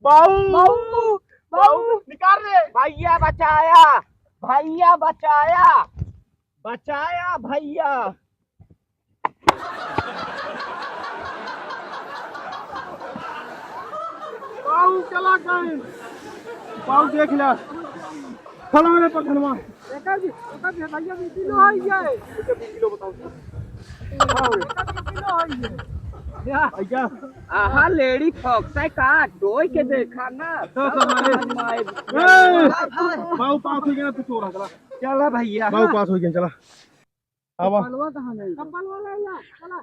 बाऊ बाऊ निकाल रे। भैया बचाया, भैया बचाया, बचाया भैया। बाऊ चला गए। बाऊ देख ला खड़ा रे पखनवा एक भैया 20 किलो है ये। 20 किलो बताओ बाऊ 20 किलो है ये भैया। आहा लेडी फॉक्स का डोई के देखा ना तो हमारे बाऊ पास हो गया। तू छोड़ा चला चला भैया। बाऊ पास हो गया चला। अब कपल वाला कपल वाला चला।